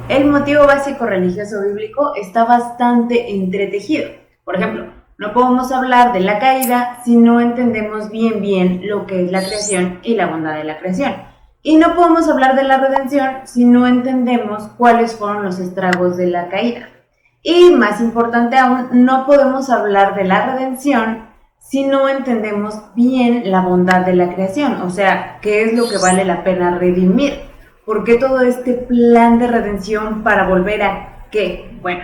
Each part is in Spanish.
El motivo básico religioso bíblico está bastante entretejido. Por ejemplo, no podemos hablar de la caída si no entendemos bien lo que es la creación y la bondad de la creación. Y no podemos hablar de la redención si no entendemos cuáles fueron los estragos de la caída. Y más importante aún, no podemos hablar de la redención si no entendemos bien la bondad de la creación, o sea, qué es lo que vale la pena redimir. ¿Por qué todo este plan de redención para volver a qué? Bueno,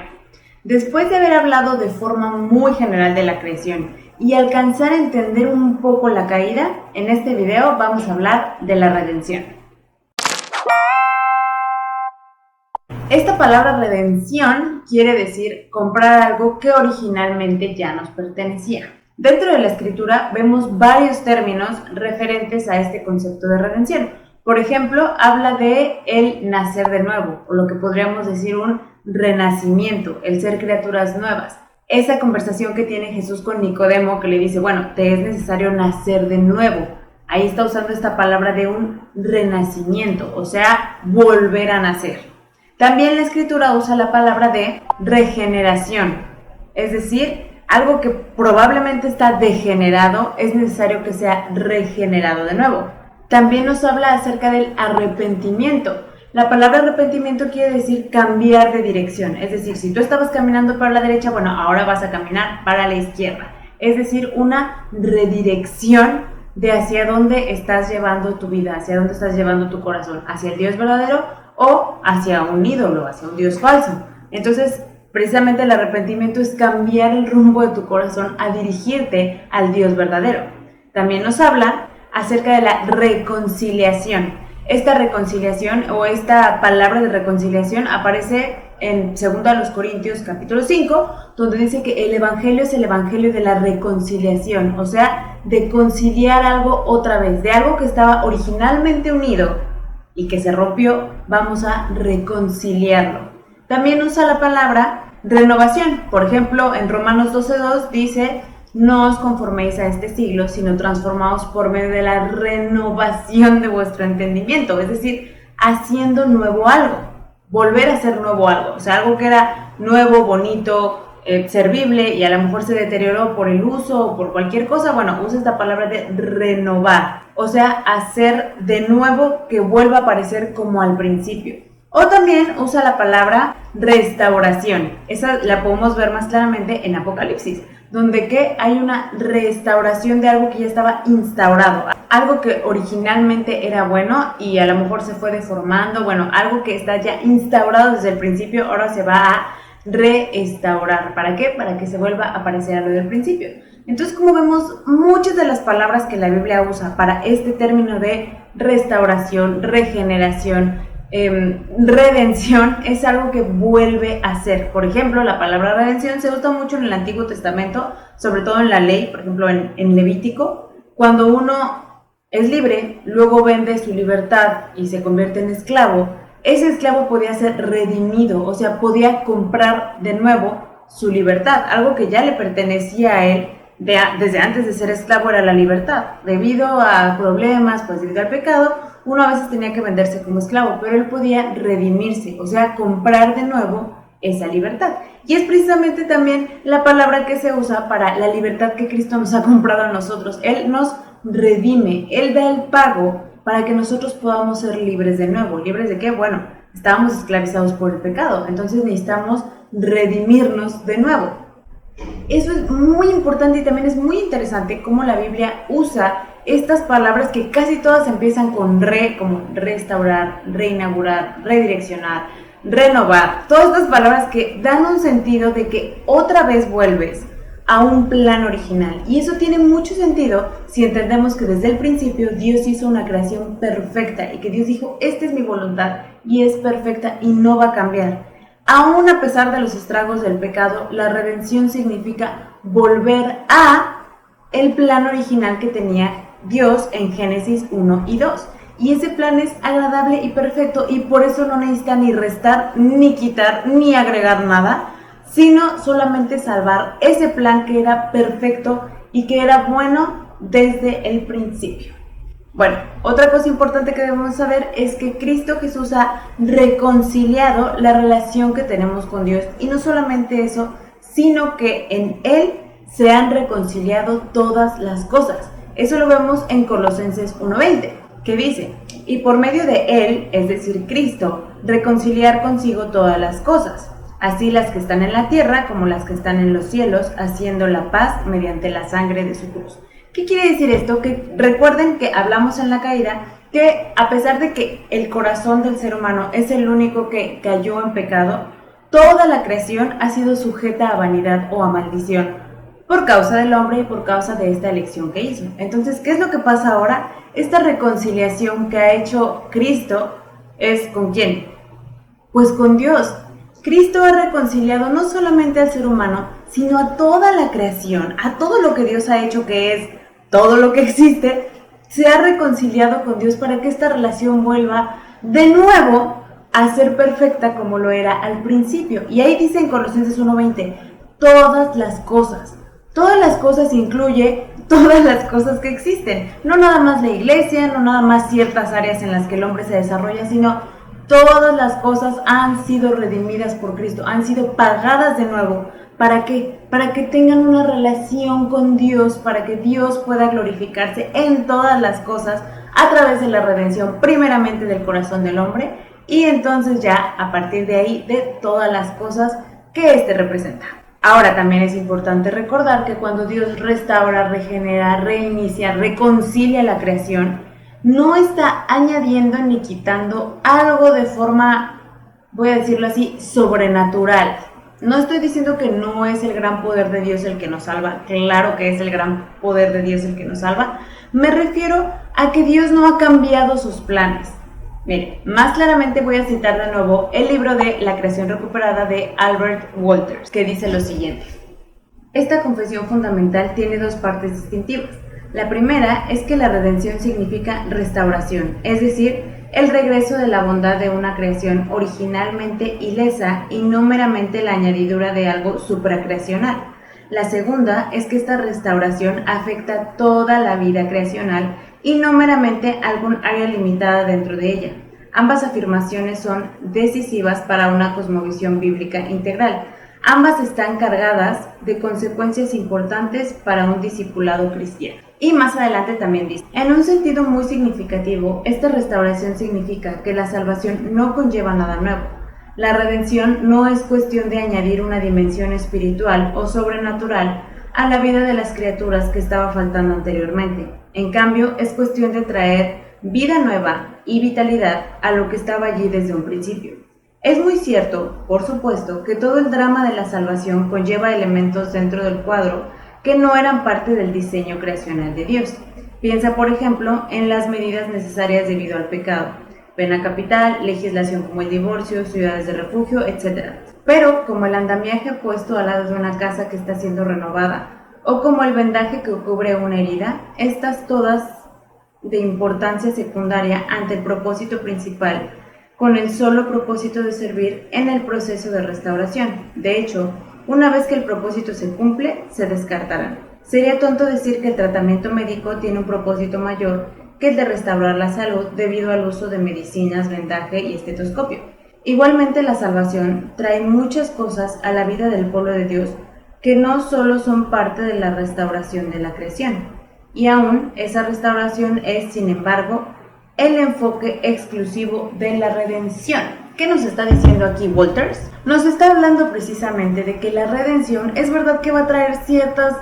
después de haber hablado de forma muy general de la creación y alcanzar a entender un poco la caída, en este video vamos a hablar de la redención. Esta palabra redención quiere decir comprar algo que originalmente ya nos pertenecía. Dentro de la escritura vemos varios términos referentes a este concepto de redención. Por ejemplo, habla de el nacer de nuevo, o lo que podríamos decir un renacimiento, el ser criaturas nuevas. Esa conversación que tiene Jesús con Nicodemo, que le dice, bueno, te es necesario nacer de nuevo. Ahí está usando esta palabra de un renacimiento, o sea, volver a nacer. También la escritura usa la palabra de regeneración, es decir, algo que probablemente está degenerado, es necesario que sea regenerado de nuevo. También nos habla acerca del arrepentimiento. La palabra arrepentimiento quiere decir cambiar de dirección. Es decir, si tú estabas caminando para la derecha, bueno, ahora vas a caminar para la izquierda. Es decir, una redirección de hacia dónde estás llevando tu vida, hacia dónde estás llevando tu corazón, hacia el Dios verdadero o hacia un ídolo, hacia un Dios falso. Entonces, precisamente el arrepentimiento es cambiar el rumbo de tu corazón a dirigirte al Dios verdadero. También nos habla acerca de la reconciliación. Esta reconciliación o esta palabra de reconciliación aparece en 2 Corintios capítulo 5, donde dice que el evangelio es el evangelio de la reconciliación, o sea, de conciliar algo otra vez, de algo que estaba originalmente unido y que se rompió, vamos a reconciliarlo. También usa la palabra renovación. Por ejemplo, en Romanos 12:2 dice: no os conforméis a este siglo, sino transformaos por medio de la renovación de vuestro entendimiento, es decir, haciendo nuevo algo, volver a hacer nuevo algo, o sea, algo que era nuevo, bonito, servible y a lo mejor se deterioró por el uso o por cualquier cosa. Bueno, usa esta palabra de renovar, o sea, hacer de nuevo que vuelva a parecer como al principio. O también usa la palabra restauración. Esa la podemos ver más claramente en Apocalipsis, donde que hay una restauración de algo que ya estaba instaurado, algo que originalmente era bueno y a lo mejor se fue deformando, bueno, algo que está ya instaurado desde el principio, ahora se va a restaurar. ¿Para qué? Para que se vuelva a parecer a lo del principio. Entonces, como vemos, muchas de las palabras que la Biblia usa para este término de restauración, regeneración, redención, es algo que vuelve a ser. Por ejemplo, la palabra redención se usa mucho en el Antiguo Testamento, sobre todo en la ley, por ejemplo en Levítico, cuando uno es libre, luego vende su libertad y se convierte en esclavo. Ese esclavo podía ser redimido, o sea, podía comprar de nuevo su libertad, algo que ya le pertenecía a él desde antes de ser esclavo, era la libertad. Debido a problemas, pues debido al pecado, uno a veces tenía que venderse como esclavo, pero él podía redimirse, o sea, comprar de nuevo esa libertad. Y es precisamente también la palabra que se usa para la libertad que Cristo nos ha comprado a nosotros. Él nos redime, Él da el pago para que nosotros podamos ser libres de nuevo. ¿Libres de qué? Bueno, estábamos esclavizados por el pecado, entonces necesitamos redimirnos de nuevo. Eso es muy importante y también es muy interesante cómo la Biblia usa estas palabras que casi todas empiezan con re, como restaurar, reinaugurar, redireccionar, renovar. Todas estas palabras que dan un sentido de que otra vez vuelves a un plan original. Y eso tiene mucho sentido si entendemos que desde el principio Dios hizo una creación perfecta y que Dios dijo, esta es mi voluntad y es perfecta y no va a cambiar. Aún a pesar de los estragos del pecado, la redención significa volver a el plan original que tenía Dios en Génesis 1 y 2. Y ese plan es agradable y perfecto y por eso no necesita ni restar, ni quitar, ni agregar nada, sino solamente salvar ese plan que era perfecto y que era bueno desde el principio. Bueno, otra cosa importante que debemos saber es que Cristo Jesús ha reconciliado la relación que tenemos con Dios. Y no solamente eso, sino que en Él se han reconciliado todas las cosas. Eso lo vemos en Colosenses 1:20, que dice: y por medio de Él, es decir, Cristo, reconciliar consigo todas las cosas, así las que están en la tierra como las que están en los cielos, haciendo la paz mediante la sangre de su cruz. ¿Qué quiere decir esto? Que recuerden que hablamos en la caída que a pesar de que el corazón del ser humano es el único que cayó en pecado, toda la creación ha sido sujeta a vanidad o a maldición por causa del hombre y por causa de esta elección que hizo. Entonces, ¿qué es lo que pasa ahora? Esta reconciliación que ha hecho Cristo es ¿con quién? Pues con Dios. Cristo ha reconciliado no solamente al ser humano, sino a toda la creación, a todo lo que Dios ha hecho, que es todo lo que existe, se ha reconciliado con Dios para que esta relación vuelva de nuevo a ser perfecta como lo era al principio. Y ahí dice en Colosenses 1:20, todas las cosas incluye todas las cosas que existen, no nada más la iglesia, no nada más ciertas áreas en las que el hombre se desarrolla, sino todas las cosas han sido redimidas por Cristo, han sido pagadas de nuevo. ¿Para qué? Para que tengan una relación con Dios, para que Dios pueda glorificarse en todas las cosas a través de la redención, primeramente del corazón del hombre, y entonces ya a partir de ahí de todas las cosas que éste representa. Ahora también es importante recordar que cuando Dios restaura, regenera, reinicia, reconcilia la creación, no está añadiendo ni quitando algo de forma, voy a decirlo así, sobrenatural. No estoy diciendo que no es el gran poder de Dios el que nos salva, claro que es el gran poder de Dios el que nos salva. Me refiero a que Dios no ha cambiado sus planes. Mire, más claramente voy a citar de nuevo el libro de La creación recuperada de Albert Wolters, que dice lo siguiente: esta confesión fundamental tiene dos partes distintivas. La primera es que la redención significa restauración, es decir, el regreso de la bondad de una creación originalmente ilesa y no meramente la añadidura de algo supracreacional. La segunda es que esta restauración afecta toda la vida creacional y no meramente algún área limitada dentro de ella. Ambas afirmaciones son decisivas para una cosmovisión bíblica integral. Ambas están cargadas de consecuencias importantes para un discipulado cristiano. Y más adelante también dice: en un sentido muy significativo, esta restauración significa que la salvación no conlleva nada nuevo. La redención no es cuestión de añadir una dimensión espiritual o sobrenatural a la vida de las criaturas que estaba faltando anteriormente. En cambio, es cuestión de traer vida nueva y vitalidad a lo que estaba allí desde un principio. Es muy cierto, por supuesto, que todo el drama de la salvación conlleva elementos dentro del cuadro que no eran parte del diseño creacional de Dios. Piensa, por ejemplo, en las medidas necesarias debido al pecado: pena capital, legislación como el divorcio, ciudades de refugio, etc. Pero como el andamiaje puesto al lado de una casa que está siendo renovada, o como el vendaje que cubre una herida, estas todas de importancia secundaria ante el propósito principal, con el solo propósito de servir en el proceso de restauración. De hecho, una vez que el propósito se cumple, se descartarán. Sería tonto decir que el tratamiento médico tiene un propósito mayor que el de restaurar la salud debido al uso de medicinas, vendaje y estetoscopio. Igualmente, la salvación trae muchas cosas a la vida del pueblo de Dios que no solo son parte de la restauración de la creación. Y aún esa restauración es, sin embargo, el enfoque exclusivo de la redención. ¿Qué nos está diciendo aquí Wolters? Nos está hablando precisamente de que la redención es verdad que va a traer ciertas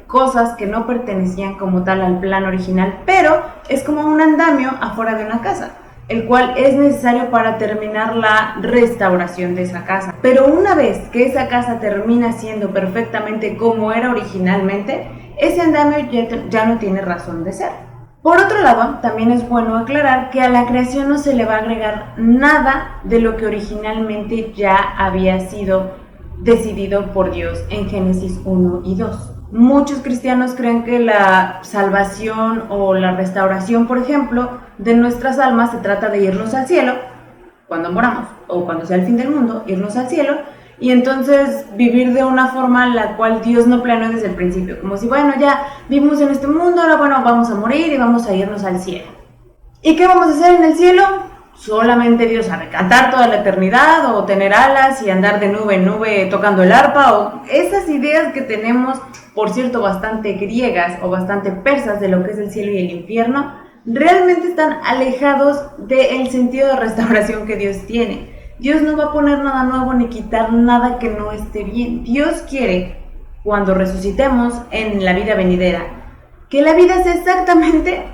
cosas que no pertenecían como tal al plan original, pero es como un andamio afuera de una casa, el cual es necesario para terminar la restauración de esa casa. Pero una vez que esa casa termina siendo perfectamente como era originalmente, ese andamio ya no tiene razón de ser. Por otro lado, también es bueno aclarar que a la creación no se le va a agregar nada de lo que originalmente ya había sido decidido por Dios en Génesis 1 y 2. Muchos cristianos creen que la salvación o la restauración, por ejemplo, de nuestras almas se trata de irnos al cielo cuando moramos, o cuando sea el fin del mundo, irnos al cielo y entonces vivir de una forma la cual Dios no planeó desde el principio, como si bueno, ya vivimos en este mundo, ahora bueno, vamos a morir y vamos a irnos al cielo. ¿Y qué vamos a hacer en el cielo? Solamente Dios sabe, cantar toda la eternidad o tener alas y andar de nube en nube tocando el arpa, o esas ideas que tenemos, por cierto, bastante griegas o bastante persas de lo que es el cielo y el infierno, realmente están alejados del sentido de restauración que Dios tiene. Dios no va a poner nada nuevo ni quitar nada que no esté bien. Dios quiere, cuando resucitemos en la vida venidera, que la vida sea exactamente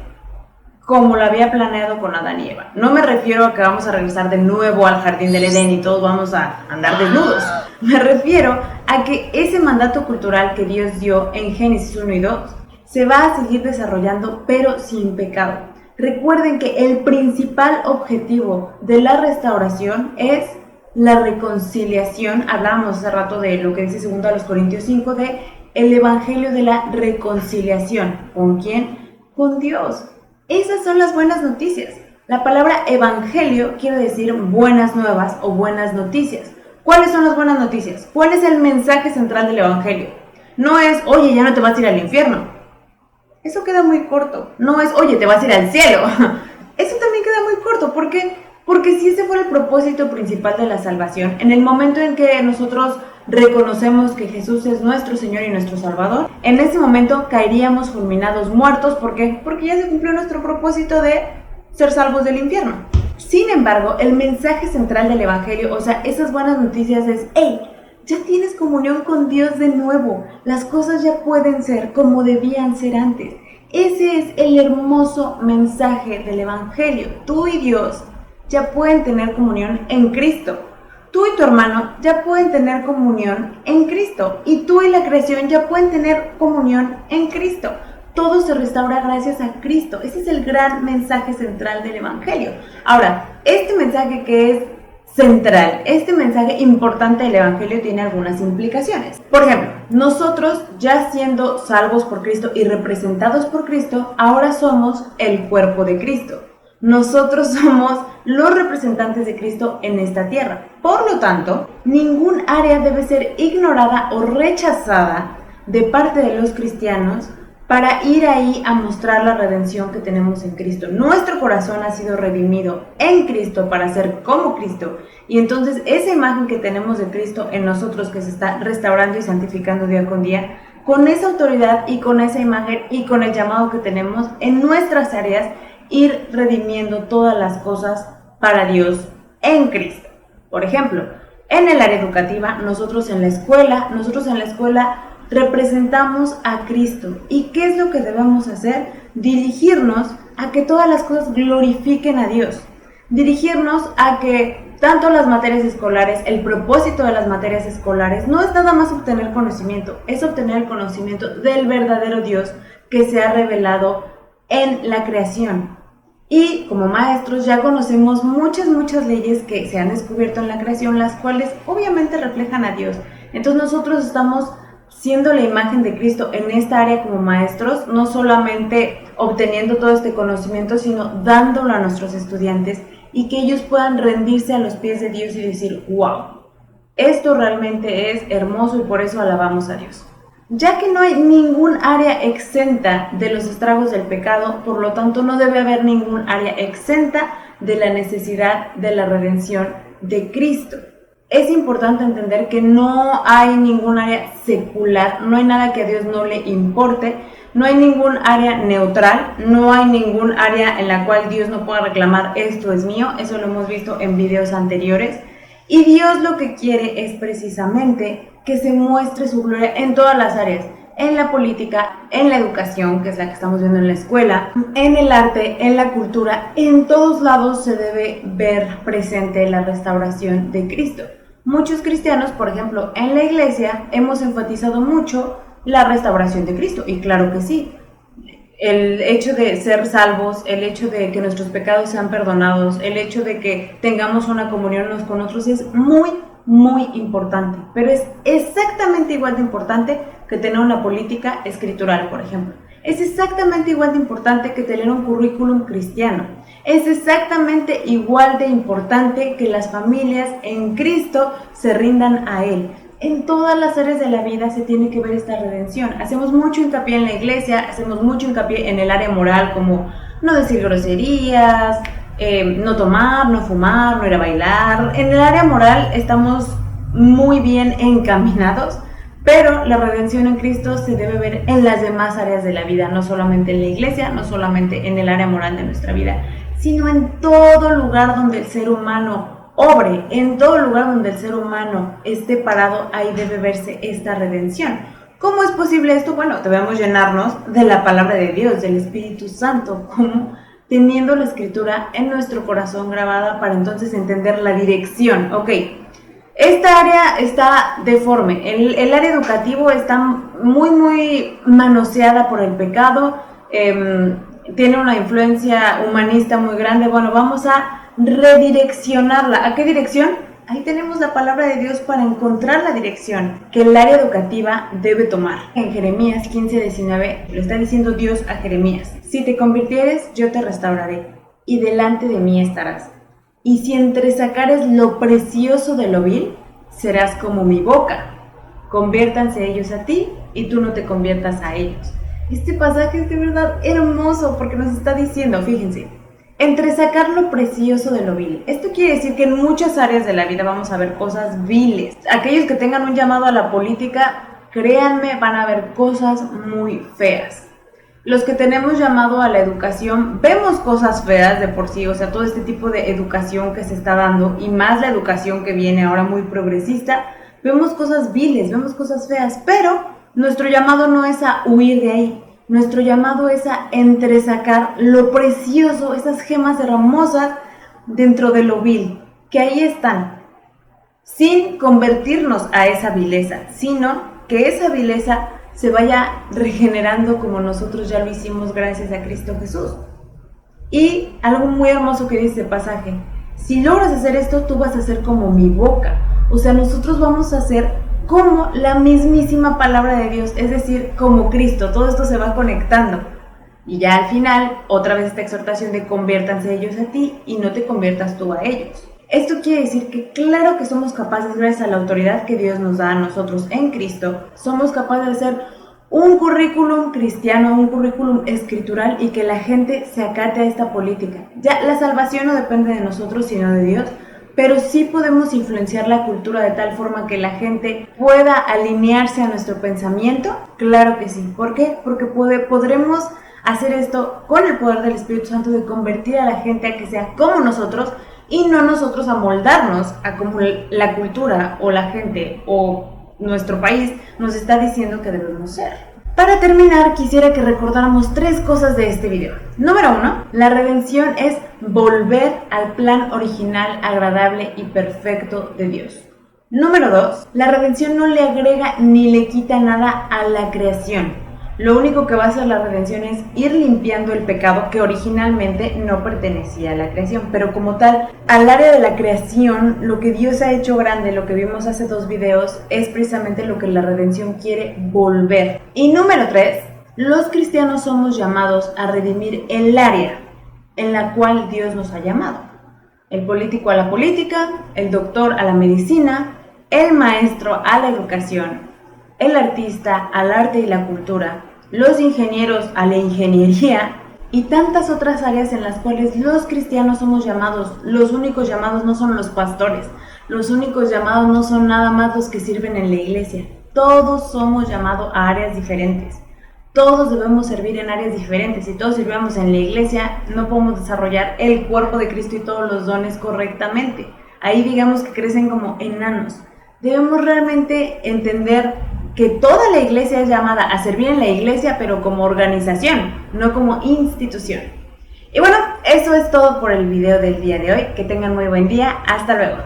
como lo había planeado con Adán y Eva. No me refiero a que vamos a regresar de nuevo al jardín del Edén y todos vamos a andar desnudos. Me refiero a que ese mandato cultural que Dios dio en Génesis 1 y 2 se va a seguir desarrollando, pero sin pecado. Recuerden que el principal objetivo de la restauración es la reconciliación. Hablábamos hace rato de lo que dice 2 Corintios 5, de el evangelio de la reconciliación. ¿Con quién? Con Dios. Esas son las buenas noticias. La palabra evangelio quiere decir buenas nuevas o buenas noticias. ¿Cuáles son las buenas noticias? ¿Cuál es el mensaje central del evangelio? No es, oye, ya no te vas a ir al infierno. Eso queda muy corto. No es, oye, te vas a ir al cielo. Eso también queda muy corto. ¿Por qué? Porque si ese fuera el propósito principal de la salvación, en el momento en que nosotros reconocemos que Jesús es nuestro Señor y nuestro Salvador, en ese momento caeríamos fulminados muertos. ¿Por qué? Porque ya se cumplió nuestro propósito de ser salvos del infierno. Sin embargo, el mensaje central del evangelio, o sea, esas buenas noticias es, hey, ya tienes comunión con Dios de nuevo. Las cosas ya pueden ser como debían ser antes. Ese es el hermoso mensaje del evangelio. Tú y Dios ya pueden tener comunión en Cristo. Tú y tu hermano ya pueden tener comunión en Cristo. Y tú y la creación ya pueden tener comunión en Cristo. Todo se restaura gracias a Cristo. Ese es el gran mensaje central del evangelio. Ahora, este mensaje que es central, este mensaje importante del evangelio tiene algunas implicaciones. Por ejemplo, nosotros ya siendo salvos por Cristo y representados por Cristo, ahora somos el cuerpo de Cristo. Nosotros somos los representantes de Cristo en esta tierra. Por lo tanto, ningún área debe ser ignorada o rechazada de parte de los cristianos para ir ahí a mostrar la redención que tenemos en Cristo. Nuestro corazón ha sido redimido en Cristo para ser como Cristo. Y entonces esa imagen que tenemos de Cristo en nosotros, que se está restaurando y santificando día con día, con esa autoridad y con esa imagen y con el llamado que tenemos en nuestras áreas, ir redimiendo todas las cosas para Dios en Cristo. Por ejemplo, en el área educativa, nosotros en la escuela representamos a Cristo. ¿Y qué es lo que debemos hacer? Dirigirnos a que todas las cosas glorifiquen a Dios. Dirigirnos a que tanto las materias escolares, el propósito de las materias escolares no es nada más obtener conocimiento, es obtener el conocimiento del verdadero Dios que se ha revelado en la creación. Y como maestros ya conocemos muchas leyes que se han descubierto en la creación, las cuales obviamente reflejan a Dios. Entonces nosotros estamos siendo la imagen de Cristo en esta área como maestros, no solamente obteniendo todo este conocimiento, sino dándolo a nuestros estudiantes y que ellos puedan rendirse a los pies de Dios y decir, wow, esto realmente es hermoso y por eso alabamos a Dios. Ya que no hay ningún área exenta de los estragos del pecado, por lo tanto no debe haber ningún área exenta de la necesidad de la redención de Cristo. Es importante entender que no hay ningún área secular, no hay nada que a Dios no le importe, no hay ningún área neutral, no hay ningún área en la cual Dios no pueda reclamar esto es mío. Eso lo hemos visto en videos anteriores. Y Dios lo que quiere es precisamente que se muestre su gloria en todas las áreas, en la política, en la educación, que es la que estamos viendo en la escuela, en el arte, en la cultura. En todos lados se debe ver presente la restauración de Cristo. Muchos cristianos, por ejemplo, en la iglesia hemos enfatizado mucho la restauración de Cristo, y claro que sí. El hecho de ser salvos, el hecho de que nuestros pecados sean perdonados, el hecho de que tengamos una comunión unos con otros es muy importante, pero es exactamente igual de importante que tener una política escritural, por ejemplo. Es exactamente igual de importante que tener un currículum cristiano. Es exactamente igual de importante que las familias en Cristo se rindan a Él. En todas las áreas de la vida se tiene que ver esta redención. Hacemos mucho hincapié en la iglesia, hacemos mucho hincapié en el área moral, como no decir groserías, no tomar, no fumar, no ir a bailar. En el área moral estamos muy bien encaminados, pero la redención en Cristo se debe ver en las demás áreas de la vida, no solamente en la iglesia, no solamente en el área moral de nuestra vida, sino en todo lugar donde el ser humano obre, en todo lugar donde el ser humano esté parado, ahí debe verse esta redención. ¿Cómo es posible esto? Bueno, debemos llenarnos de la palabra de Dios, del Espíritu Santo, como teniendo la Escritura en nuestro corazón grabada para entonces entender la dirección. Ok, esta área está deforme, el área educativo está muy manoseada por el pecado, tiene una influencia humanista muy grande. Bueno, vamos a redireccionarla. ¿A qué dirección? Ahí tenemos la palabra de Dios para encontrar la dirección que el área educativa debe tomar. En Jeremías 15:19 lo está diciendo Dios a Jeremías: si te convirtieres, yo te restauraré, y delante de mí estarás. Y si entresacares lo precioso de lo vil, serás como mi boca. Conviértanse ellos a ti, y tú no te conviertas a ellos. Este pasaje es de verdad hermoso porque nos está diciendo, fíjense, entresacar lo precioso de lo vil. Esto quiere decir que en muchas áreas de la vida vamos a ver cosas viles. Aquellos que tengan un llamado a la política, créanme, van a ver cosas muy feas. Los que tenemos llamado a la educación, vemos cosas feas de por sí, o sea, todo este tipo de educación que se está dando, y más la educación que viene ahora muy progresista, vemos cosas viles, vemos cosas feas, pero nuestro llamado no es a huir de ahí. Nuestro llamado es a entresacar lo precioso, esas gemas hermosas dentro de lo vil, que ahí están, sin convertirnos a esa vileza, sino que esa vileza se vaya regenerando como nosotros ya lo hicimos gracias a Cristo Jesús. Y algo muy hermoso que dice el pasaje: si logras hacer esto, tú vas a ser como mi boca. O sea, nosotros vamos a ser como la mismísima palabra de Dios, es decir, como Cristo. Todo esto se va conectando. Y ya al final, otra vez esta exhortación de conviértanse ellos a ti y no te conviertas tú a ellos. Esto quiere decir que claro que somos capaces, gracias a la autoridad que Dios nos da a nosotros en Cristo, somos capaces de hacer un currículum cristiano, un currículum escritural, y que la gente se acate a esta política. Ya la salvación no depende de nosotros, sino de Dios, pero sí podemos influenciar la cultura de tal forma que la gente pueda alinearse a nuestro pensamiento. Claro que sí. ¿Por qué? Porque podremos hacer esto con el poder del Espíritu Santo, de convertir a la gente a que sea como nosotros, y no nosotros a moldarnos a como la cultura o la gente o nuestro país nos está diciendo que debemos ser. Para terminar, quisiera que recordáramos 3 cosas de este video. Número 1, la redención es volver al plan original, agradable y perfecto de Dios. Número 2, la redención no le agrega ni le quita nada a la creación. Lo único que va a hacer la redención es ir limpiando el pecado que originalmente no pertenecía a la creación. Pero como tal, al área de la creación, lo que Dios ha hecho grande, lo que vimos hace 2 videos, es precisamente lo que la redención quiere volver. Y número 3, los cristianos somos llamados a redimir el área en la cual Dios nos ha llamado. El político a la política, el doctor a la medicina, el maestro a la educación, el artista al arte y la cultura, los ingenieros a la ingeniería, y tantas otras áreas en las cuales los cristianos somos llamados. Los únicos llamados no son los pastores, los únicos llamados no son nada más los que sirven en la iglesia. Todos somos llamados a áreas diferentes. Todos debemos servir en áreas diferentes. Si todos sirvemos en la iglesia, no podemos desarrollar el cuerpo de Cristo y todos los dones correctamente. Ahí digamos que crecen como enanos. Debemos realmente entender que toda la iglesia es llamada a servir en la iglesia, pero como organización, no como institución. Y bueno, eso es todo por el video del día de hoy. Que tengan muy buen día. Hasta luego.